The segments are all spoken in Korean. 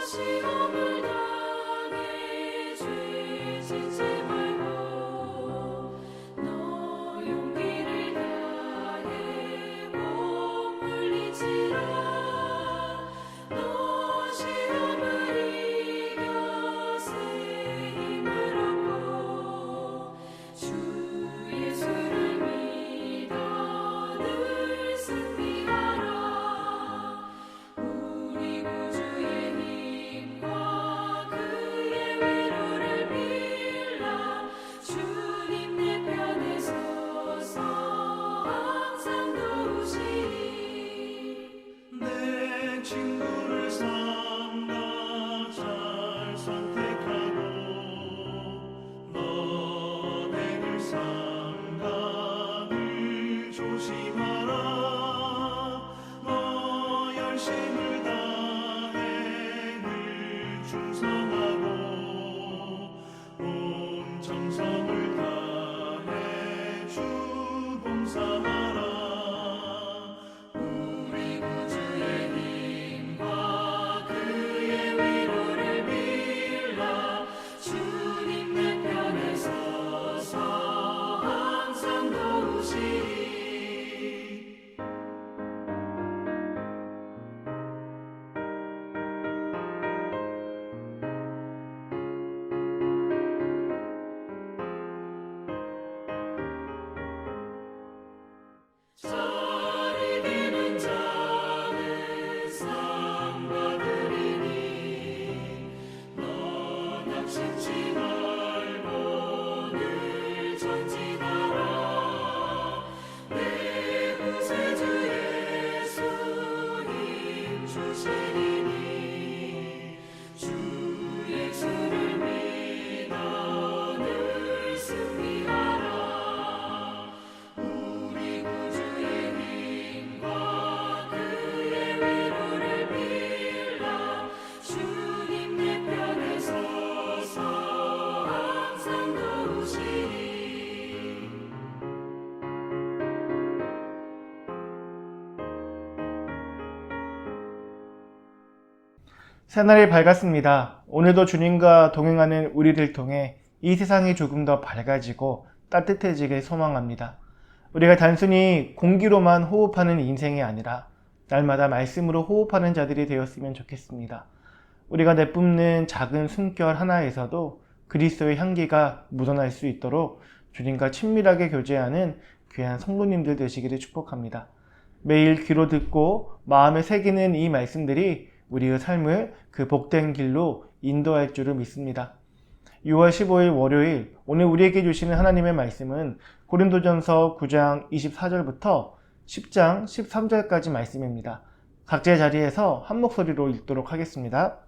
시험을 당해 죄 짓지 말고 너 용기를 다해 몸 물리치라. 너 시험을 이겨 새 힘을 얻고 주 예수를 믿어 늘 승리하라. 우리 구주의 힘과 그의 위로를 빌라. 주님 내 편에 서서 항상 도우시리. 내 친구를 삼가 잘 선택하고 너를 삼가 늘 조심하라. 너 열심을 다해 늘 충성하고 온 정성을 다해 주 봉사하라. 우리 구주의 힘과 그의 위로를 빌라. 주님 내 편에 서서 항상 도우시리. 잘 이기는 자는 상 받으리니 너 낙심치 말고 늘 전진하라. 내 구세주 예수 힘 주시리니 주 예수를 믿어 늘 승리하라. 우리 구주의 힘과 그의 위로를 빌라. 주님 내 편에 서서 항상 도우시리. 새날이 밝았습니다. 오늘도 주님과 동행하는 우리를 통해 이 세상이 조금 더 밝아지고 따뜻해지길 소망합니다. 우리가 단순히 공기로만 호흡하는 인생이 아니라 날마다 말씀으로 호흡하는 자들이 되었으면 좋겠습니다. 우리가 내뿜는 작은 숨결 하나에서도 그리스도의 향기가 묻어날 수 있도록 주님과 친밀하게 교제하는 귀한 성도님들 되시기를 축복합니다. 매일 귀로 듣고 마음에 새기는 이 말씀들이 우리의 삶을 그 복된 길로 인도할 줄을 믿습니다. 6월 15일 월요일, 오늘 우리에게 주시는 하나님의 말씀은 고린도전서 9장 24절부터 10장 13절까지 말씀입니다. 각자의 자리에서 한 목소리로 읽도록 하겠습니다.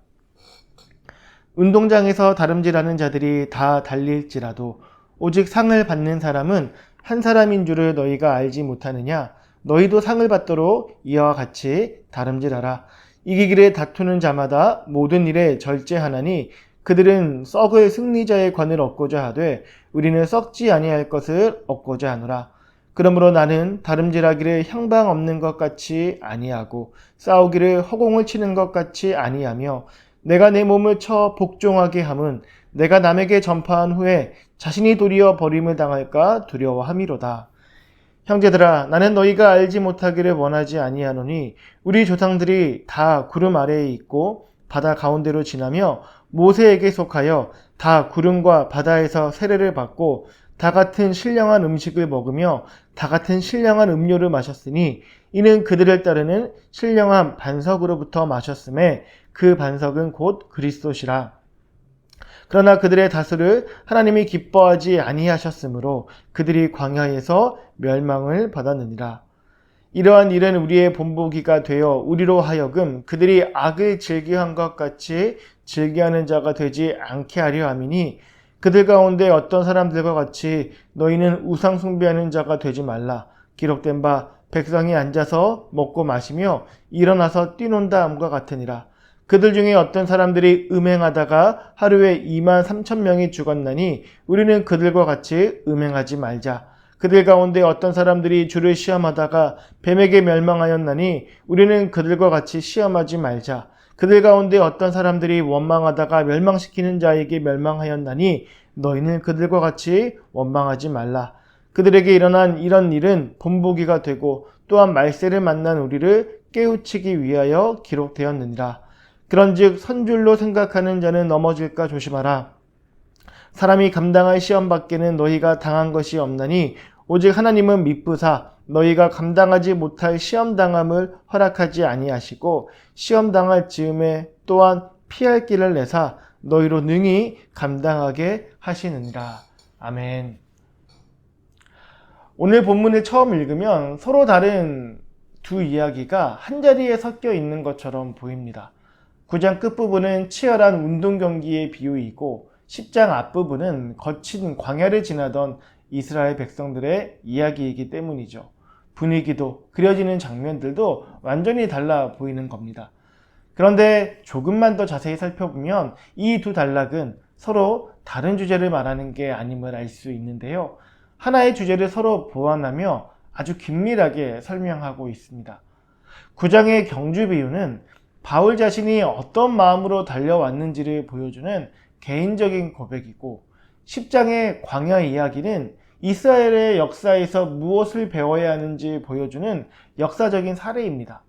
운동장에서 다름질하는 자들이 다 달릴지라도 오직 상을 받는 사람은 한 사람인 줄을 너희가 알지 못하느냐? 너희도 상을 받도록 이와 같이 다름질하라. 이기기를 다투는 자마다 모든 일에 절제하나니 그들은 썩을 승리자의 관을 얻고자 하되 우리는 썩지 아니할 것을 얻고자 하노라. 그러므로 나는 다름질하기를 향방 없는 것 같이 아니하고 싸우기를 허공을 치는 것 같이 아니하며 내가 내 몸을 쳐 복종하게 함은 내가 남에게 전파한 후에 자신이 도리어 버림을 당할까 두려워함이로다. 형제들아, 나는 너희가 알지 못하기를 원하지 아니하노니 우리 조상들이 다 구름 아래에 있고 바다 가운데로 지나며 모세에게 속하여 다 구름과 바다에서 세례를 받고 다 같은 신령한 음식을 먹으며 다 같은 신령한 음료를 마셨으니 이는 그들을 따르는 신령한 반석으로부터 마셨음에 그 반석은 곧 그리스도시라. 그러나 그들의 다수를 하나님이 기뻐하지 아니하셨으므로 그들이 광야에서 멸망을 받았느니라. 이러한 일은 우리의 본보기가 되어 우리로 하여금 그들이 악을 즐겨한 것 같이 즐겨하는 자가 되지 않게 하려 함이니 그들 가운데 어떤 사람들과 같이 너희는 우상 숭배하는 자가 되지 말라. 기록된 바 백성이 앉아서 먹고 마시며 일어나서 뛰논다 함과 같으니라. 그들 중에 어떤 사람들이 음행하다가 하루에 23,000명이 죽었나니 우리는 그들과 같이 음행하지 말자. 그들 가운데 어떤 사람들이 주를 시험하다가 뱀에게 멸망하였나니 우리는 그들과 같이 시험하지 말자. 그들 가운데 어떤 사람들이 원망하다가 멸망시키는 자에게 멸망하였나니 너희는 그들과 같이 원망하지 말라. 그들에게 일어난 이런 일은 본보기가 되고 또한 말세를 만난 우리를 깨우치기 위하여 기록되었느니라. 그런즉 선줄로 생각하는 자는 넘어질까 조심하라. 사람이 감당할 시험 밖에는 너희가 당한 것이 없나니 오직 하나님은 미쁘사 너희가 감당하지 못할 시험당함을 허락하지 아니하시고 시험당할 즈음에 또한 피할 길을 내사 너희로 능히 감당하게 하시느니라. 아멘. 오늘 본문을 처음 읽으면 서로 다른 두 이야기가 한자리에 섞여 있는 것처럼 보입니다. 9장 끝부분은 치열한 운동 경기의 비유이고 10장 앞부분은 거친 광야를 지나던 이스라엘 백성들의 이야기이기 때문이죠. 분위기도 그려지는 장면들도 완전히 달라 보이는 겁니다. 그런데 조금만 더 자세히 살펴보면 이 두 단락은 서로 다른 주제를 말하는 게 아님을 알 수 있는데요. 하나의 주제를 서로 보완하며 아주 긴밀하게 설명하고 있습니다. 9장의 경주 비유는 바울 자신이 어떤 마음으로 달려왔는지를 보여주는 개인적인 고백이고 10장의 광야 이야기는 이스라엘의 역사에서 무엇을 배워야 하는지 보여주는 역사적인 사례입니다.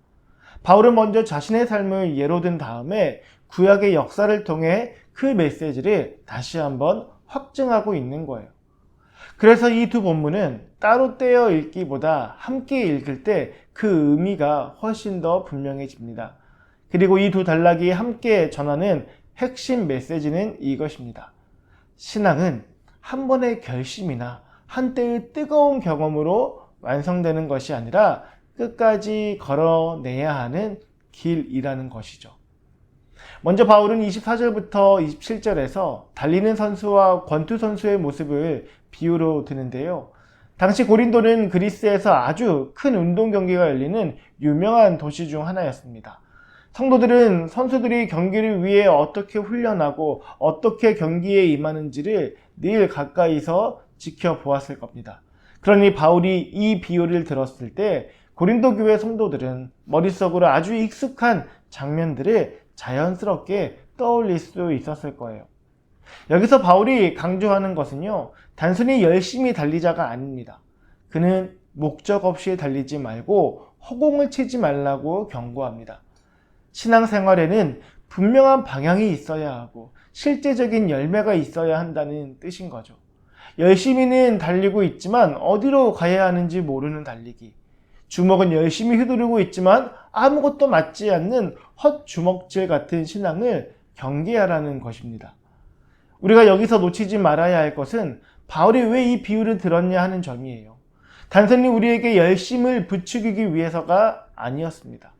바울은 먼저 자신의 삶을 예로 든 다음에 구약의 역사를 통해 그 메시지를 다시 한번 확증하고 있는 거예요. 그래서 이 두 본문은 따로 떼어 읽기보다 함께 읽을 때 그 의미가 훨씬 더 분명해집니다. 그리고 이 두 단락이 함께 전하는 핵심 메시지는 이것입니다. 신앙은 한 번의 결심이나 한때의 뜨거운 경험으로 완성되는 것이 아니라 끝까지 걸어내야 하는 길이라는 것이죠. 먼저 바울은 24절부터 27절에서 달리는 선수와 권투 선수의 모습을 비유로 드는데요. 당시 고린도는 그리스에서 아주 큰 운동 경기가 열리는 유명한 도시 중 하나였습니다. 성도들은 선수들이 경기를 위해 어떻게 훈련하고 어떻게 경기에 임하는지를 늘 가까이서 지켜보았을 겁니다. 그러니 바울이 이 비유를 들었을 때 고린도 교회 성도들은 머릿속으로 아주 익숙한 장면들을 자연스럽게 떠올릴 수 있었을 거예요. 여기서 바울이 강조하는 것은요, 단순히 열심히 달리자가 아닙니다. 그는 목적 없이 달리지 말고 허공을 치지 말라고 경고합니다. 신앙생활에는 분명한 방향이 있어야 하고 실제적인 열매가 있어야 한다는 뜻인 거죠. 열심히는 달리고 있지만 어디로 가야 하는지 모르는 달리기. 주먹은 열심히 휘두르고 있지만 아무것도 맞지 않는 헛주먹질 같은 신앙을 경계하라는 것입니다. 우리가 여기서 놓치지 말아야 할 것은 바울이 왜 이 비유를 들었냐 하는 점이에요. 단순히 우리에게 열심을 부추기기 위해서가 아니었습니다.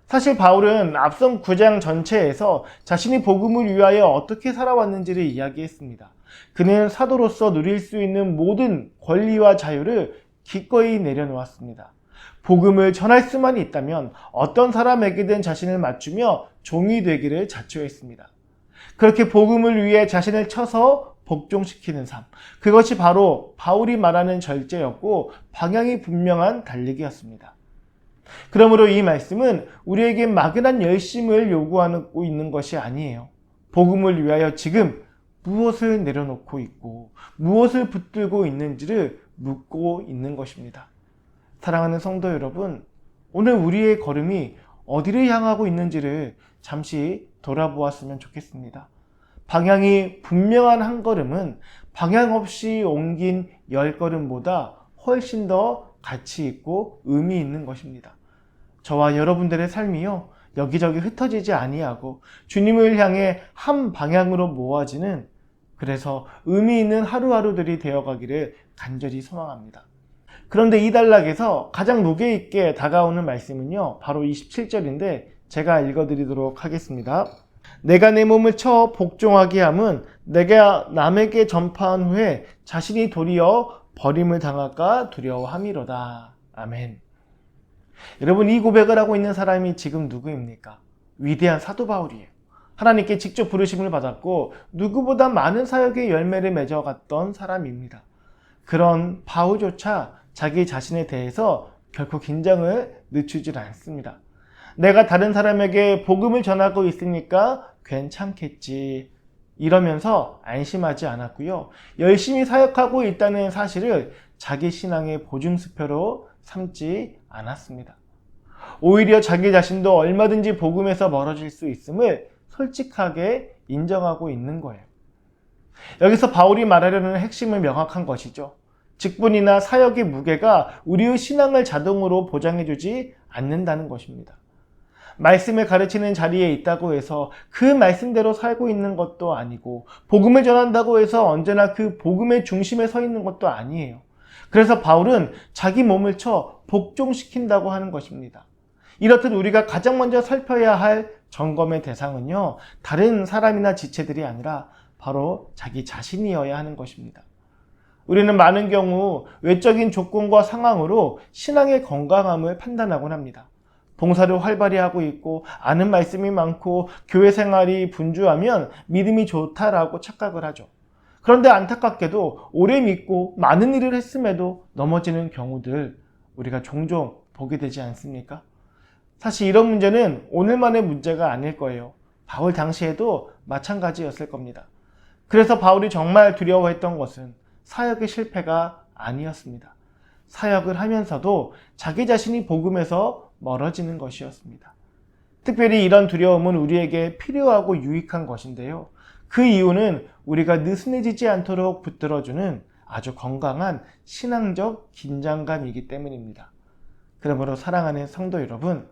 사실 바울은 앞선 9장 전체에서 자신이 복음을 위하여 어떻게 살아왔는지를 이야기했습니다. 그는 사도로서 누릴 수 있는 모든 권리와 자유를 기꺼이 내려놓았습니다. 복음을 전할 수만 있다면 어떤 사람에게든 자신을 맞추며 종이 되기를 자초했습니다. 그렇게 복음을 위해 자신을 쳐서 복종시키는 삶, 그것이 바로 바울이 말하는 절제였고 방향이 분명한 달리기였습니다. 그러므로 이 말씀은 우리에게 막연한 열심을 요구하고 있는 것이 아니에요. 복음을 위하여 지금 무엇을 내려놓고 있고 무엇을 붙들고 있는지를 묻고 있는 것입니다. 사랑하는 성도 여러분, 오늘 우리의 걸음이 어디를 향하고 있는지를 잠시 돌아보았으면 좋겠습니다. 방향이 분명한 한 걸음은 방향 없이 옮긴 10걸음보다 훨씬 더 가치 있고 의미 있는 것입니다. 저와 여러분들의 삶이요, 여기저기 흩어지지 아니하고 주님을 향해 한 방향으로 모아지는, 그래서 의미 있는 하루하루들이 되어가기를 간절히 소망합니다. 그런데 이 단락에서 가장 무게 있게 다가오는 말씀은요, 바로 27절인데 제가 읽어드리도록 하겠습니다. 내가 내 몸을 쳐 복종하게 함은 내가 남에게 전파한 후에 자신이 도리어 버림을 당할까 두려워함이로다. 아멘. 여러분, 이 고백을 하고 있는 사람이 지금 누구입니까? 위대한 사도 바울이에요. 하나님께 직접 부르심을 받았고 누구보다 많은 사역의 열매를 맺어갔던 사람입니다. 그런 바울조차 자기 자신에 대해서 결코 긴장을 늦추질 않습니다. 내가 다른 사람에게 복음을 전하고 있으니까 괜찮겠지. 이러면서 안심하지 않았고요. 열심히 사역하고 있다는 사실을 자기 신앙의 보증수표로 삼지 않았습니다. 오히려 자기 자신도 얼마든지 복음에서 멀어질 수 있음을 솔직하게 인정하고 있는 거예요. 여기서 바울이 말하려는 핵심은 명확한 것이죠. 직분이나 사역의 무게가 우리의 신앙을 자동으로 보장해주지 않는다는 것입니다. 말씀을 가르치는 자리에 있다고 해서 그 말씀대로 살고 있는 것도 아니고, 복음을 전한다고 해서 언제나 그 복음의 중심에 서 있는 것도 아니에요. 그래서 바울은 자기 몸을 쳐 복종시킨다고 하는 것입니다. 이렇듯 우리가 가장 먼저 살펴야 할 점검의 대상은요, 다른 사람이나 지체들이 아니라 바로 자기 자신이어야 하는 것입니다. 우리는 많은 경우 외적인 조건과 상황으로 신앙의 건강함을 판단하곤 합니다. 봉사를 활발히 하고 있고 아는 말씀이 많고 교회 생활이 분주하면 믿음이 좋다라고 착각을 하죠. 그런데 안타깝게도 오래 믿고 많은 일을 했음에도 넘어지는 경우들 우리가 종종 보게 되지 않습니까? 사실 이런 문제는 오늘만의 문제가 아닐 거예요. 바울 당시에도 마찬가지였을 겁니다. 그래서 바울이 정말 두려워했던 것은 사역의 실패가 아니었습니다. 사역을 하면서도 자기 자신이 복음에서 멀어지는 것이었습니다. 특별히 이런 두려움은 우리에게 필요하고 유익한 것인데요. 그 이유는 우리가 느슨해지지 않도록 붙들어주는 아주 건강한 신앙적 긴장감이기 때문입니다. 그러므로 사랑하는 성도 여러분,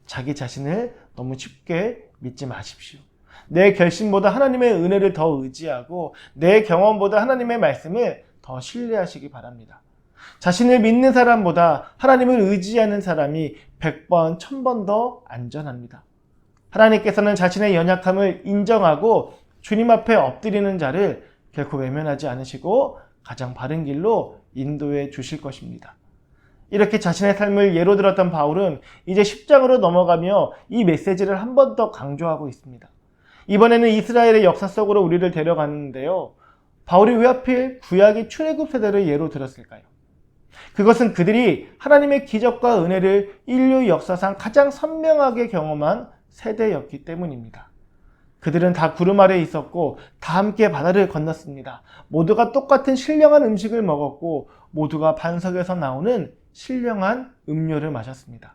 자기 자신을 너무 쉽게 믿지 마십시오. 내 결심보다 하나님의 은혜를 더 의지하고 내 경험보다 하나님의 말씀을 더 신뢰하시기 바랍니다. 자신을 믿는 사람보다 하나님을 의지하는 사람이 100번, 1000번 더 안전합니다. 하나님께서는 자신의 연약함을 인정하고 주님 앞에 엎드리는 자를 결코 외면하지 않으시고 가장 바른 길로 인도해 주실 것입니다. 이렇게 자신의 삶을 예로 들었던 바울은 이제 10장으로 넘어가며 이 메시지를 한 번 더 강조하고 있습니다. 이번에는 이스라엘의 역사 속으로 우리를 데려가는데요. 바울이 왜 하필 구약의 출애굽 세대를 예로 들었을까요? 그것은 그들이 하나님의 기적과 은혜를 인류 역사상 가장 선명하게 경험한 세대였기 때문입니다. 그들은 다 구름 아래에 있었고 다 함께 바다를 건넜습니다. 모두가 똑같은 신령한 음식을 먹었고 모두가 반석에서 나오는 신령한 음료를 마셨습니다.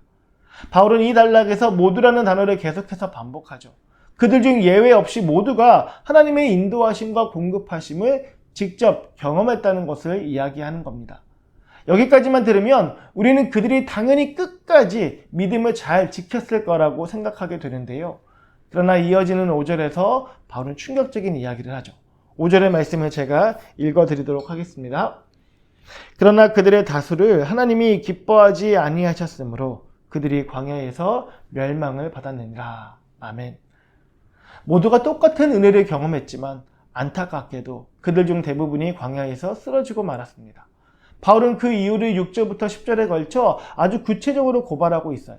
바울은 이 단락에서 모두라는 단어를 계속해서 반복하죠. 그들 중 예외 없이 모두가 하나님의 인도하심과 공급하심을 직접 경험했다는 것을 이야기하는 겁니다. 여기까지만 들으면 우리는 그들이 당연히 끝까지 믿음을 잘 지켰을 거라고 생각하게 되는데요. 그러나 이어지는 5절에서 바울은 충격적인 이야기를 하죠. 5절의 말씀을 제가 읽어드리도록 하겠습니다. 그러나 그들의 다수를 하나님이 기뻐하지 아니하셨으므로 그들이 광야에서 멸망을 받았느니라. 아멘. 모두가 똑같은 은혜를 경험했지만 안타깝게도 그들 중 대부분이 광야에서 쓰러지고 말았습니다. 바울은 그 이유를 6절부터 10절에 걸쳐 아주 구체적으로 고발하고 있어요.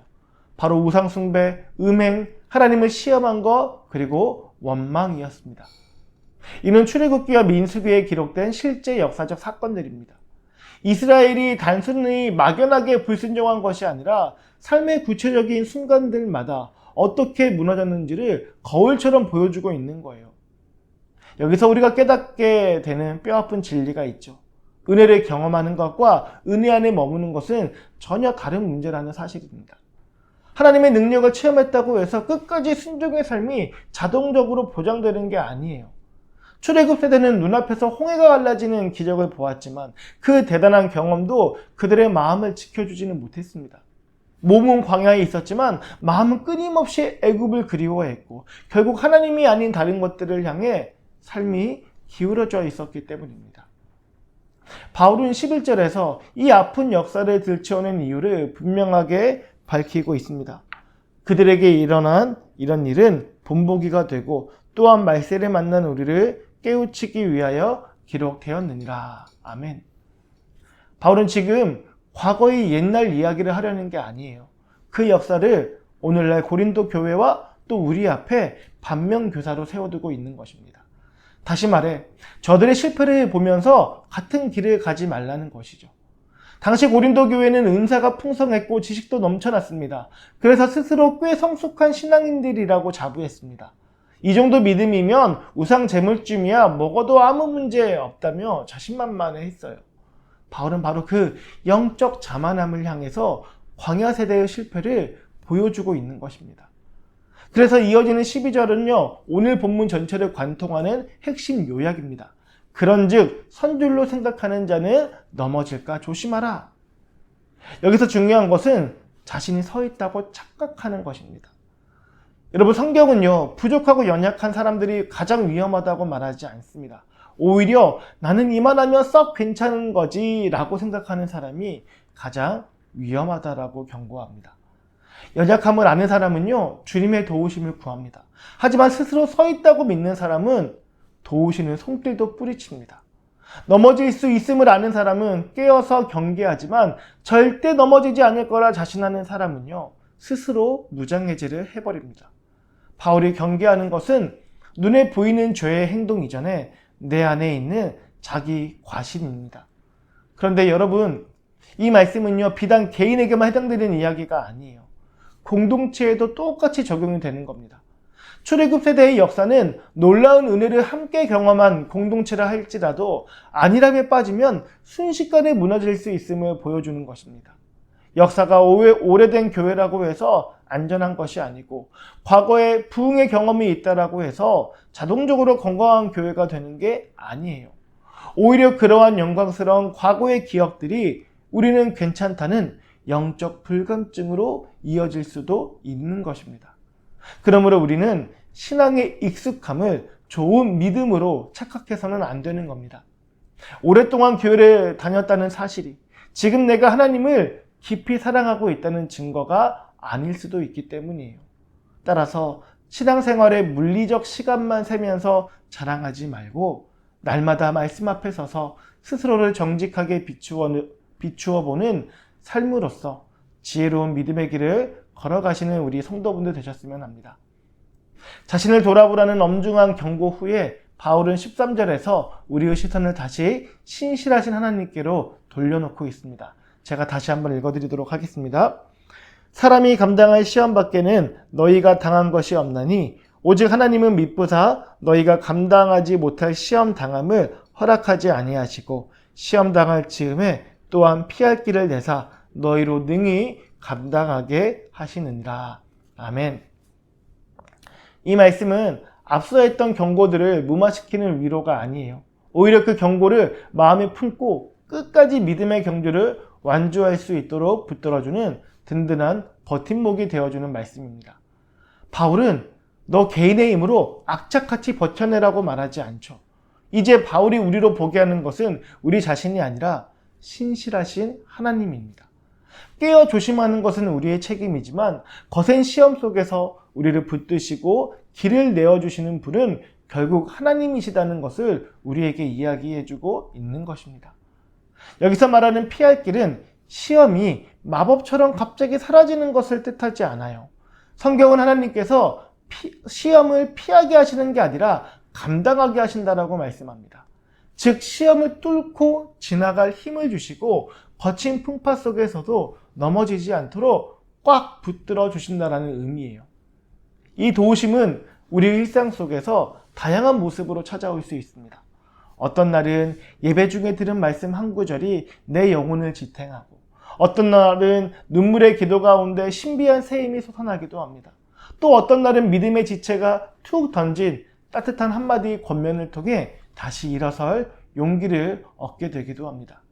바로 우상숭배, 음행, 하나님을 시험한 것, 그리고 원망이었습니다. 이는 출애굽기와 민수기에 기록된 실제 역사적 사건들입니다. 이스라엘이 단순히 막연하게 불순종한 것이 아니라 삶의 구체적인 순간들마다 어떻게 무너졌는지를 거울처럼 보여주고 있는 거예요. 여기서 우리가 깨닫게 되는 뼈아픈 진리가 있죠. 은혜를 경험하는 것과 은혜 안에 머무는 것은 전혀 다른 문제라는 사실입니다. 하나님의 능력을 체험했다고 해서 끝까지 순종의 삶이 자동적으로 보장되는 게 아니에요. 출애굽 세대는 눈앞에서 홍해가 갈라지는 기적을 보았지만 그 대단한 경험도 그들의 마음을 지켜주지는 못했습니다. 몸은 광야에 있었지만 마음은 끊임없이 애굽을 그리워했고 결국 하나님이 아닌 다른 것들을 향해 삶이 기울어져 있었기 때문입니다. 바울은 11절에서 이 아픈 역사를 들춰오는 이유를 분명하게 밝히고 있습니다. 그들에게 일어난 이런 일은 본보기가 되고 또한 말세를 만난 우리를 깨우치기 위하여 기록되었느니라. 아멘. 바울은 지금 과거의 옛날 이야기를 하려는 게 아니에요. 그 역사를 오늘날 고린도 교회와 또 우리 앞에 반면교사로 세워두고 있는 것입니다. 다시 말해 저들의 실패를 보면서 같은 길을 가지 말라는 것이죠. 당시 고린도 교회는 은사가 풍성했고 지식도 넘쳐났습니다. 그래서 스스로 꽤 성숙한 신앙인들이라고 자부했습니다. 이 정도 믿음이면 우상 제물쯤이야 먹어도 아무 문제 없다며 자신만만해했어요. 바울은 바로 그 영적 자만함을 향해서 광야 세대의 실패를 보여주고 있는 것입니다. 그래서 이어지는 12절은요, 오늘 본문 전체를 관통하는 핵심 요약입니다. 그런즉 선줄로 생각하는 자는 넘어질까 조심하라. 여기서 중요한 것은 자신이 서 있다고 착각하는 것입니다. 여러분, 성경은요, 부족하고 연약한 사람들이 가장 위험하다고 말하지 않습니다. 오히려 나는 이만하면 썩 괜찮은 거지 라고 생각하는 사람이 가장 위험하다라고 경고합니다. 연약함을 아는 사람은요, 주님의 도우심을 구합니다. 하지만 스스로 서 있다고 믿는 사람은 도우시는 손길도 뿌리칩니다. 넘어질 수 있음을 아는 사람은 깨어서 경계하지만 절대 넘어지지 않을 거라 자신하는 사람은요, 스스로 무장해제를 해버립니다. 바울이 경계하는 것은 눈에 보이는 죄의 행동 이전에 내 안에 있는 자기 과신입니다. 그런데 여러분, 이 말씀은요, 비단 개인에게만 해당되는 이야기가 아니에요. 공동체에도 똑같이 적용이 되는 겁니다. 출애굽 세대의 역사는 놀라운 은혜를 함께 경험한 공동체라 할지라도 안일함에 빠지면 순식간에 무너질 수 있음을 보여주는 것입니다. 역사가 오래된 교회라고 해서 안전한 것이 아니고 과거에 부흥의 경험이 있다라고 해서 자동적으로 건강한 교회가 되는 게 아니에요. 오히려 그러한 영광스러운 과거의 기억들이 우리는 괜찮다는 영적 불감증으로 이어질 수도 있는 것입니다. 그러므로 우리는 신앙의 익숙함을 좋은 믿음으로 착각해서는 안 되는 겁니다. 오랫동안 교회를 다녔다는 사실이 지금 내가 하나님을 깊이 사랑하고 있다는 증거가 아닐 수도 있기 때문이에요. 따라서 신앙생활의 물리적 시간만 세면서 자랑하지 말고 날마다 말씀 앞에 서서 스스로를 정직하게 비추어 보는 삶으로서 지혜로운 믿음의 길을 걸어가시는 우리 성도분들 되셨으면 합니다. 자신을 돌아보라는 엄중한 경고 후에 바울은 13절에서 우리의 시선을 다시 신실하신 하나님께로 돌려놓고 있습니다. 제가 다시 한번 읽어드리도록 하겠습니다. 사람이 감당할 시험 밖에는 너희가 당한 것이 없나니 오직 하나님은 미쁘사 너희가 감당하지 못할 시험 당함을 허락하지 아니하시고 시험 당할 즈음에 또한 피할 길을 내사 너희로 능히 감당하게 하시느니라. 아멘. 이 말씀은 앞서 했던 경고들을 무마시키는 위로가 아니에요. 오히려 그 경고를 마음에 품고 끝까지 믿음의 경주를 완주할 수 있도록 붙들어주는 든든한 버팀목이 되어주는 말씀입니다. 바울은 너 개인의 힘으로 악착같이 버텨내라고 말하지 않죠. 이제 바울이 우리로 보게 하는 것은 우리 자신이 아니라 신실하신 하나님입니다. 깨어 조심하는 것은 우리의 책임이지만 거센 시험 속에서 우리를 붙드시고 길을 내어주시는 분은 결국 하나님이시다는 것을 우리에게 이야기해주고 있는 것입니다. 여기서 말하는 피할 길은 시험이 마법처럼 갑자기 사라지는 것을 뜻하지 않아요. 성경은 하나님께서 시험을 피하게 하시는 게 아니라 감당하게 하신다라고 말씀합니다. 즉 시험을 뚫고 지나갈 힘을 주시고 거친 풍파 속에서도 넘어지지 않도록 꽉 붙들어 주신다라는 의미예요. 이 도우심은 우리 일상 속에서 다양한 모습으로 찾아올 수 있습니다. 어떤 날은 예배 중에 들은 말씀 한 구절이 내 영혼을 지탱하고 어떤 날은 눈물의 기도 가운데 신비한 새 힘이 솟아나기도 합니다. 또 어떤 날은 믿음의 지체가 툭 던진 따뜻한 한마디 권면을 통해 다시 일어설 용기를 얻게 되기도 합니다.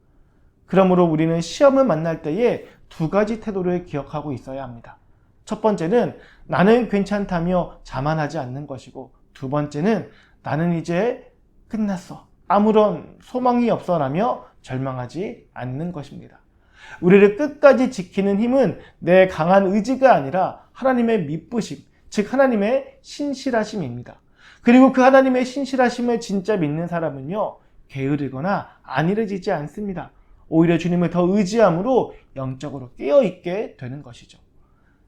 그러므로 우리는 시험을 만날 때에 두 가지 태도를 기억하고 있어야 합니다. 첫 번째는 나는 괜찮다며 자만하지 않는 것이고, 두 번째는 나는 이제 끝났어, 아무런 소망이 없어라며 절망하지 않는 것입니다. 우리를 끝까지 지키는 힘은 내 강한 의지가 아니라 하나님의 미쁘심, 즉 하나님의 신실하심입니다. 그리고 그 하나님의 신실하심을 진짜 믿는 사람은요, 게으르거나 안일해지지 않습니다. 오히려 주님을 더 의지함으로 영적으로 깨어있게 되는 것이죠.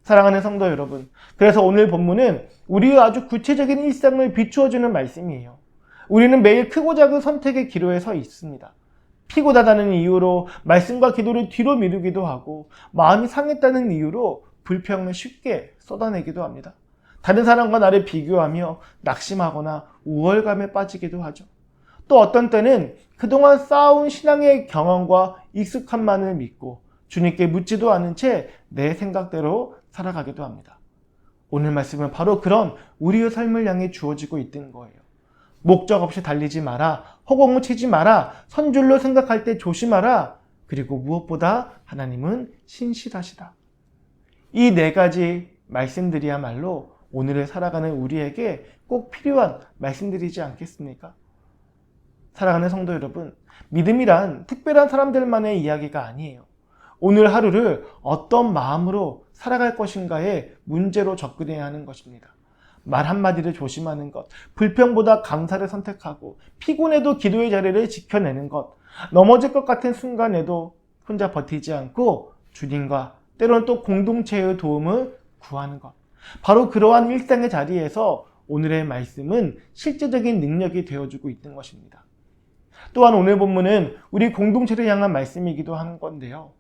사랑하는 성도 여러분, 그래서 오늘 본문은 우리의 아주 구체적인 일상을 비추어주는 말씀이에요. 우리는 매일 크고 작은 선택의 기로에 서 있습니다. 피곤하다는 이유로 말씀과 기도를 뒤로 미루기도 하고 마음이 상했다는 이유로 불평을 쉽게 쏟아내기도 합니다. 다른 사람과 나를 비교하며 낙심하거나 우월감에 빠지기도 하죠. 또 어떤 때는 그동안 쌓아온 신앙의 경험과 익숙함만을 믿고 주님께 묻지도 않은 채 내 생각대로 살아가기도 합니다. 오늘 말씀은 바로 그런 우리의 삶을 향해 주어지고 있는 거예요. 목적 없이 달리지 마라, 허공을 치지 마라, 선줄로 생각할 때 조심하라, 그리고 무엇보다 하나님은 신실하시다. 이 네 가지 말씀들이야말로 오늘을 살아가는 우리에게 꼭 필요한 말씀들이지 않겠습니까? 사랑하는 성도 여러분, 믿음이란 특별한 사람들만의 이야기가 아니에요. 오늘 하루를 어떤 마음으로 살아갈 것인가에 문제로 접근해야 하는 것입니다. 말 한마디를 조심하는 것, 불평보다 감사를 선택하고 피곤해도 기도의 자리를 지켜내는 것, 넘어질 것 같은 순간에도 혼자 버티지 않고 주님과 때로는 또 공동체의 도움을 구하는 것. 바로 그러한 일상의 자리에서 오늘의 말씀은 실제적인 능력이 되어주고 있는 것입니다. 또한 오늘 본문은 우리 공동체를 향한 말씀이기도 하는 건데요.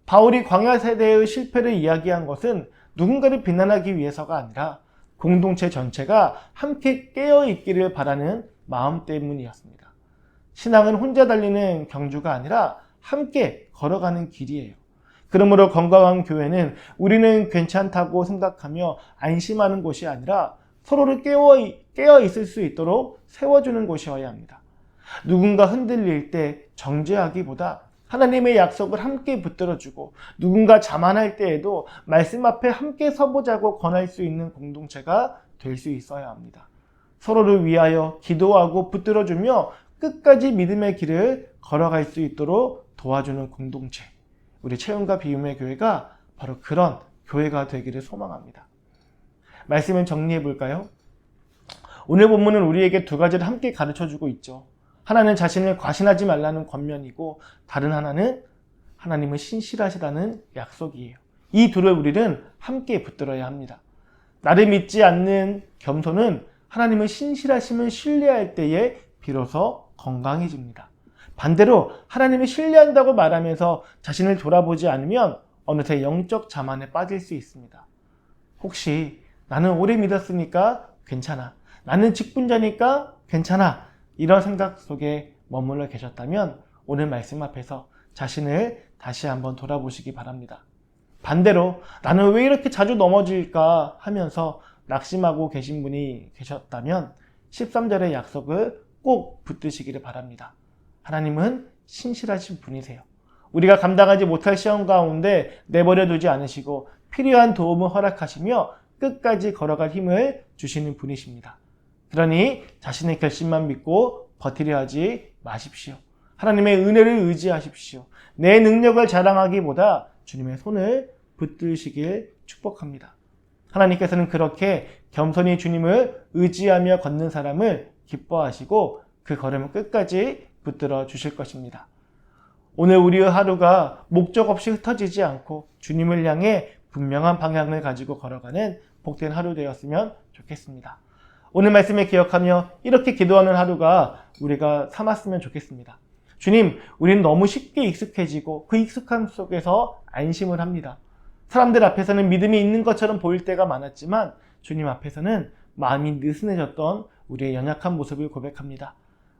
바울이 광야 세대의 실패를 이야기한 것은 누군가를 비난하기 위해서가 아니라 공동체 전체가 함께 깨어있기를 바라는 마음 때문이었습니다. 신앙은 혼자 달리는 경주가 아니라 함께 걸어가는 길이에요. 그러므로 건강한 교회는 우리는 괜찮다고 생각하며 안심하는 곳이 아니라 서로를 깨어있을 수 있도록 세워주는 곳이어야 합니다. 누군가 흔들릴 때 정죄하기보다 하나님의 약속을 함께 붙들어주고 누군가 자만할 때에도 말씀 앞에 함께 서보자고 권할 수 있는 공동체가 될 수 있어야 합니다. 서로를 위하여 기도하고 붙들어주며 끝까지 믿음의 길을 걸어갈 수 있도록 도와주는 공동체. 우리 채움과 비움의 교회가 바로 그런 교회가 되기를 소망합니다. 말씀을 정리해 볼까요? 오늘 본문은 우리에게 두 가지를 함께 가르쳐주고 있죠. 하나는 자신을 과신하지 말라는 권면이고 다른 하나는 하나님은 신실하시다는 약속이에요. 이 둘을 우리는 함께 붙들어야 합니다. 나를 믿지 않는 겸손은 하나님의 신실하심을 신뢰할 때에 비로소 건강해집니다. 반대로 하나님을 신뢰한다고 말하면서 자신을 돌아보지 않으면 어느새 영적 자만에 빠질 수 있습니다. 혹시 나는 오래 믿었으니까 괜찮아, 나는 직분자니까 괜찮아, 이런 생각 속에 머물러 계셨다면 오늘 말씀 앞에서 자신을 다시 한번 돌아보시기 바랍니다. 반대로 나는 왜 이렇게 자주 넘어질까 하면서 낙심하고 계신 분이 계셨다면 13절의 약속을 꼭 붙드시기를 바랍니다. 하나님은 신실하신 분이세요. 우리가 감당하지 못할 시험 가운데 내버려 두지 않으시고 필요한 도움을 허락하시며 끝까지 걸어갈 힘을 주시는 분이십니다. 그러니 자신의 결심만 믿고 버티려 하지 마십시오. 하나님의 은혜를 의지하십시오. 내 능력을 자랑하기보다 주님의 손을 붙드시길 축복합니다. 하나님께서는 그렇게 겸손히 주님을 의지하며 걷는 사람을 기뻐하시고 그 걸음을 끝까지 붙들어 주실 것입니다. 오늘 우리의 하루가 목적 없이 흩어지지 않고 주님을 향해 분명한 방향을 가지고 걸어가는 복된 하루 되었으면 좋겠습니다. 오늘 말씀을 기억하며 이렇게 기도하는 하루가 우리가 삼았으면 좋겠습니다. 주님, 우리는 너무 쉽게 익숙해지고 그 익숙함 속에서 안심을 합니다. 사람들 앞에서는 믿음이 있는 것처럼 보일 때가 많았지만 주님 앞에서는 마음이 느슨해졌던 우리의 연약한 모습을 고백합니다.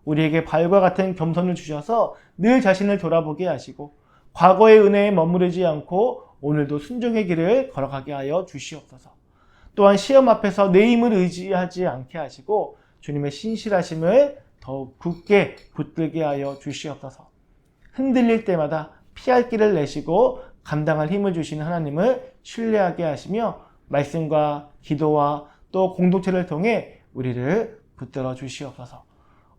우리에게 발과 같은 겸손을 주셔서 늘 자신을 돌아보게 하시고 과거의 은혜에 머무르지 않고 오늘도 순종의 길을 걸어가게 하여 주시옵소서. 또한 시험 앞에서 내 힘을 의지하지 않게 하시고 주님의 신실하심을 더욱 굳게 붙들게 하여 주시옵소서. 흔들릴 때마다 피할 길을 내시고 감당할 힘을 주시는 하나님을 신뢰하게 하시며 말씀과 기도와 또 공동체를 통해 우리를 붙들어 주시옵소서.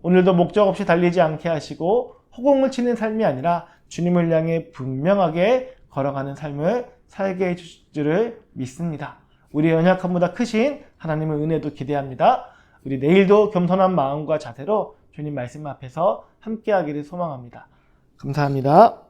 오늘도 목적 없이 달리지 않게 하시고 허공을 치는 삶이 아니라 주님을 향해 분명하게 걸어가는 삶을 살게 해주실 줄을 믿습니다. 우리의 연약함보다 크신 하나님의 은혜도 기대합니다. 우리 내일도 겸손한 마음과 자세로 주님 말씀 앞에서 함께하기를 소망합니다. 감사합니다.